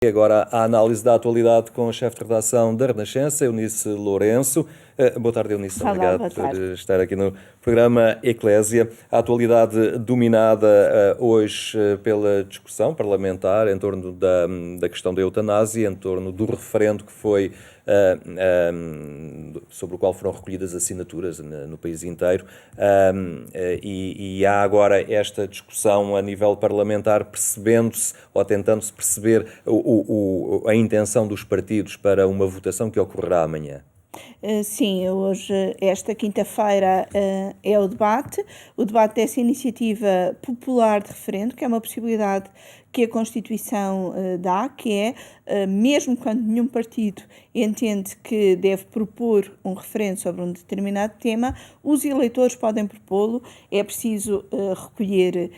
E agora a análise da atualidade com a chefe de redação da Renascença, Eunice Lourenço. Boa tarde, Eunice. Olá, obrigado boa tarde. por estar aqui no programa Eclésia. A atualidade dominada hoje pela discussão parlamentar em torno da questão da eutanásia, em torno do referendo que foi sobre o qual foram recolhidas assinaturas no país inteiro, e há agora esta discussão a nível parlamentar, percebendo-se ou tentando-se perceber a intenção dos partidos para uma votação que ocorrerá amanhã. Sim, hoje, esta quinta-feira, é o debate dessa iniciativa popular de referendo, que é uma possibilidade que a Constituição dá, que é, mesmo quando nenhum partido entende que deve propor um referendo sobre um determinado tema, os eleitores podem propô-lo, é preciso recolher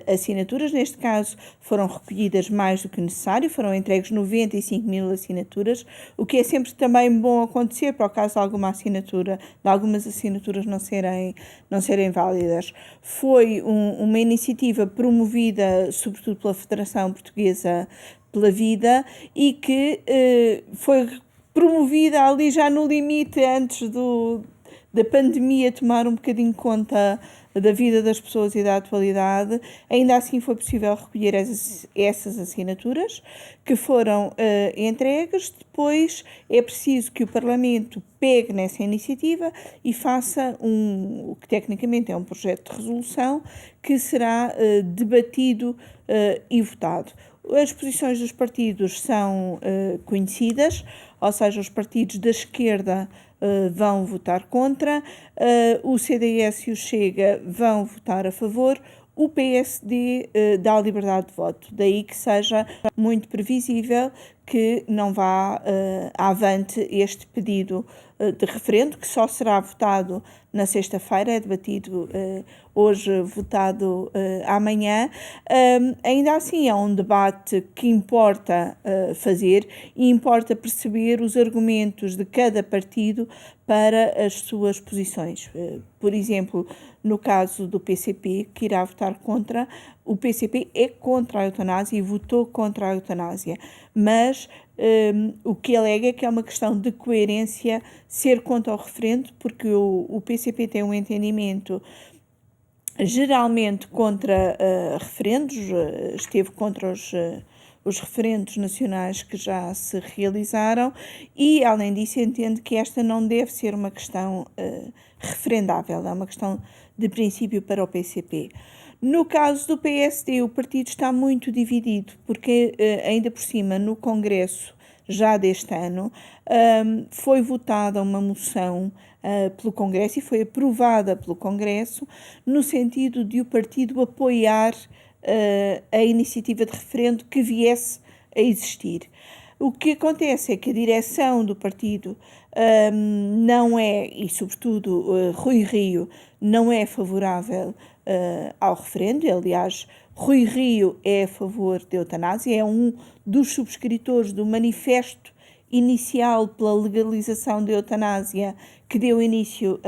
assinaturas. Neste caso foram recolhidas mais do que necessário, foram entregues 95.000 assinaturas, o que é sempre também bom acontecer para o caso de algumas assinaturas não serem válidas. Foi uma iniciativa promovida sobretudo pela Federação Portuguesa pela Vida e que foi promovida ali já no limite antes da pandemia tomar um bocadinho conta da vida das pessoas e da atualidade. Ainda assim foi possível recolher essas assinaturas que foram entregues. Depois é preciso que o Parlamento pegue nessa iniciativa e faça o que tecnicamente é um projeto de resolução que será debatido e votado. As posições dos partidos são conhecidas, ou seja, os partidos da esquerda vão votar contra, o CDS e o Chega vão votar a favor, o PSD dá liberdade de voto, daí que seja muito previsível que não vá avante este pedido de referendo, que só será votado na sexta-feira, é debatido hoje, votado amanhã. Ainda assim é um debate que importa fazer e importa perceber os argumentos de cada partido para as suas posições. Por exemplo, no caso do PCP, que irá votar contra, o PCP é contra a eutanásia e votou contra a eutanásia, mas o que alega é que é uma questão de coerência ser contra o referendo, porque o PCP tem um entendimento geralmente contra referendos, esteve contra os referendos nacionais que já se realizaram e, além disso, entende que esta não deve ser uma questão referendável, é uma questão de princípio para o PCP. No caso do PSD, o partido está muito dividido, porque ainda por cima, no Congresso, já deste ano, foi votada uma moção pelo Congresso e foi aprovada pelo Congresso, no sentido de o partido apoiar a iniciativa de referendo que viesse a existir. O que acontece é que a direção do partido não é, e sobretudo Rui Rio, não é favorável ao referendo. Aliás, Rui Rio é a favor da eutanásia, é um dos subscritores do manifesto inicial pela legalização da eutanásia que deu início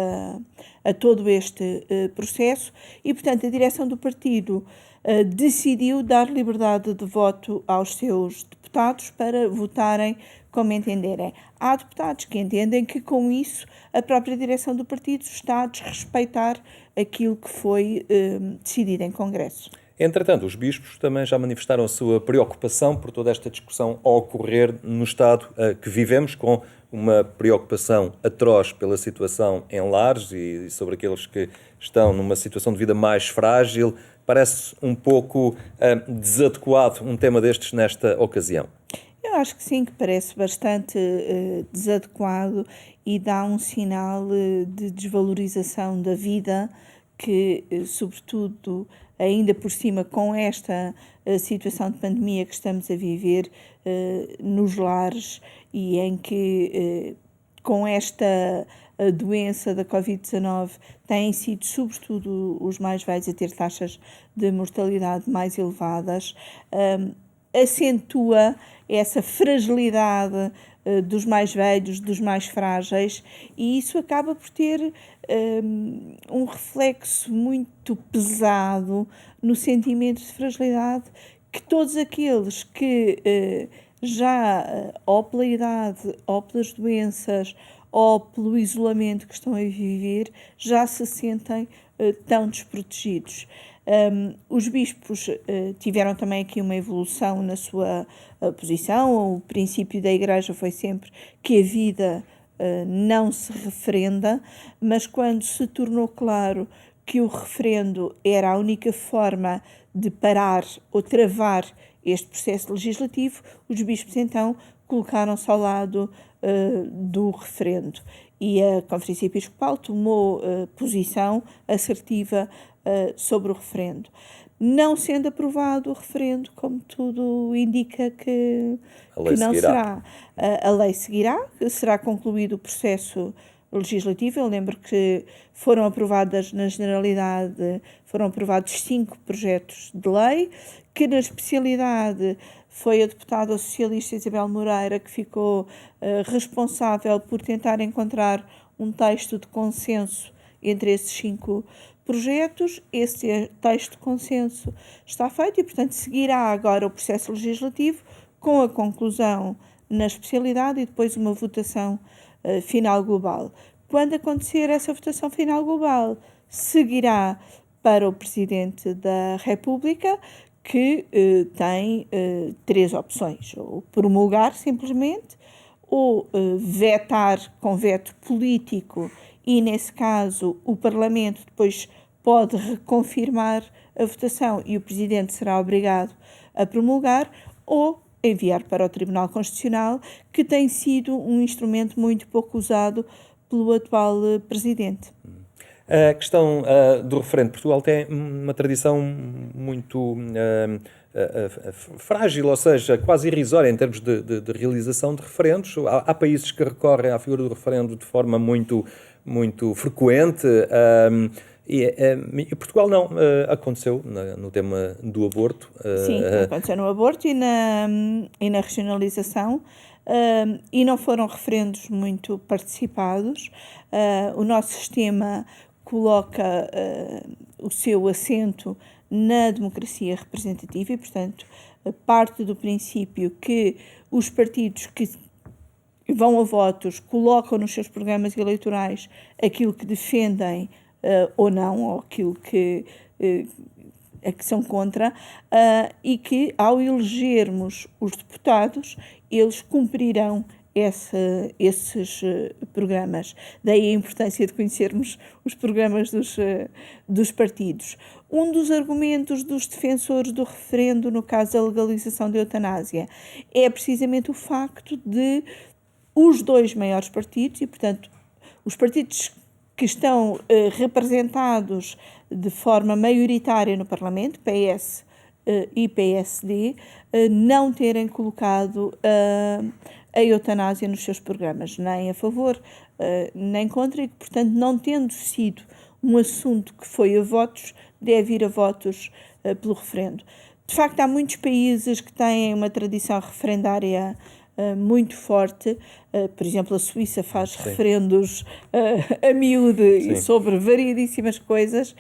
a todo este processo e, portanto, a direção do partido decidiu dar liberdade de voto aos seus deputados para votarem como entenderem. Há deputados que entendem que com isso a própria direção do partido está a desrespeitar aquilo que foi decidido em Congresso. Entretanto, os bispos também já manifestaram a sua preocupação por toda esta discussão a ocorrer no Estado que vivemos, com uma preocupação atroz pela situação em lares e sobre aqueles que estão numa situação de vida mais frágil. Parece um pouco desadequado um tema destes nesta ocasião. Eu acho que sim, que parece bastante desadequado e dá um sinal de desvalorização da vida que, sobretudo, ainda por cima com esta situação de pandemia que estamos a viver nos lares e em que com esta doença da Covid-19 têm sido sobretudo os mais velhos a ter taxas de mortalidade mais elevadas, acentua essa fragilidade dos mais velhos, dos mais frágeis, e isso acaba por ter um reflexo muito pesado no sentimento de fragilidade que todos aqueles que já ou pela idade, ou pelas doenças, ou pelo isolamento que estão a viver, já se sentem tão desprotegidos. Os bispos tiveram também aqui uma evolução na sua posição. O princípio da Igreja foi sempre que a vida não se referenda, mas quando se tornou claro que o referendo era a única forma de parar ou travar este processo legislativo, os bispos então colocaram-se ao lado do referendo. E a Conferência Episcopal tomou posição assertiva sobre o referendo. Não sendo aprovado o referendo, como tudo indica que não será. A lei seguirá, será concluído o processo legislativo. Eu lembro que foram aprovados, na generalidade, foram aprovados 5 projetos de lei, que na especialidade foi a deputada socialista Isabel Moreira que ficou responsável por tentar encontrar um texto de consenso entre esses 5 projetos. Esse texto de consenso está feito e, portanto, seguirá agora o processo legislativo com a conclusão na especialidade e depois uma votação final global. Quando acontecer essa votação final global, seguirá para o Presidente da República, que tem 3 opções: ou promulgar simplesmente, ou vetar com veto político, e nesse caso o Parlamento depois pode reconfirmar a votação e o Presidente será obrigado a promulgar, ou enviar para o Tribunal Constitucional, que tem sido um instrumento muito pouco usado pelo atual Presidente. A questão do referendo. Portugal tem uma tradição muito frágil, ou seja, quase irrisória em termos de realização de referendos. Há países que recorrem à figura do referendo de forma muito frequente, e Portugal não. Aconteceu no tema do aborto. Sim, aconteceu no aborto e na regionalização. E não foram referendos muito participados. O nosso sistema coloca o seu assento na democracia representativa e, portanto, parte do princípio que os partidos que vão a votos colocam nos seus programas eleitorais aquilo que defendem ou não, ou aquilo que são contra, e que, ao elegermos os deputados, eles cumprirão esses programas. Daí a importância de conhecermos os programas dos partidos. Um dos argumentos dos defensores do referendo, no caso da legalização da eutanásia, é precisamente o facto de os 2 maiores partidos, e portanto os partidos que estão representados de forma maioritária no Parlamento, PS e PSD, não terem colocado a eutanásia nos seus programas, nem a favor, nem contra, e que, portanto, não tendo sido um assunto que foi a votos, deve ir a votos pelo referendo. De facto, há muitos países que têm uma tradição referendária muito forte. Por exemplo, a Suíça faz referendos a miúdo e sobre variedíssimas coisas.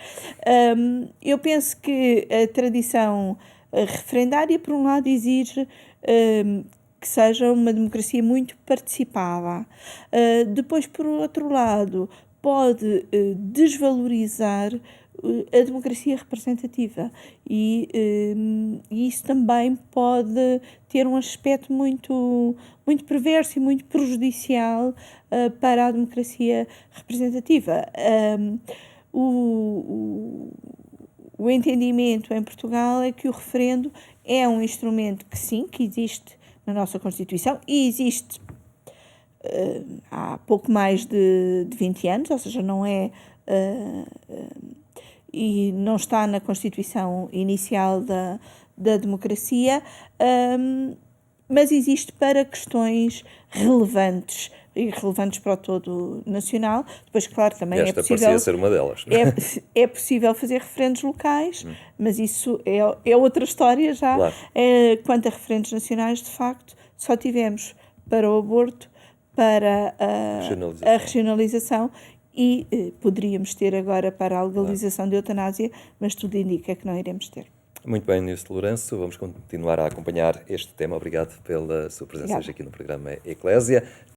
Eu penso que a tradição referendária, por um lado, exige que seja uma democracia muito participada. Depois, por outro lado, pode desvalorizar a democracia representativa e isso também pode ter um aspecto muito perverso e muito prejudicial para a democracia representativa. O entendimento em Portugal é que o referendo é um instrumento que sim, que existe na nossa Constituição e existe há pouco mais de 20 anos, ou seja, não é e não está na Constituição inicial da democracia, mas existe para questões relevantes e relevantes para o todo nacional. Depois, claro, também esta parecia ser uma delas. É possível fazer referendos locais, mas isso é outra história já. Claro. Quanto a referendos nacionais, de facto, só tivemos para o aborto, para a regionalização e poderíamos ter agora para a legalização da eutanásia, mas tudo indica que não iremos ter. Muito bem, Nilce Lourenço, vamos continuar a acompanhar este tema. Obrigado pela sua presença hoje aqui no programa Eclésia.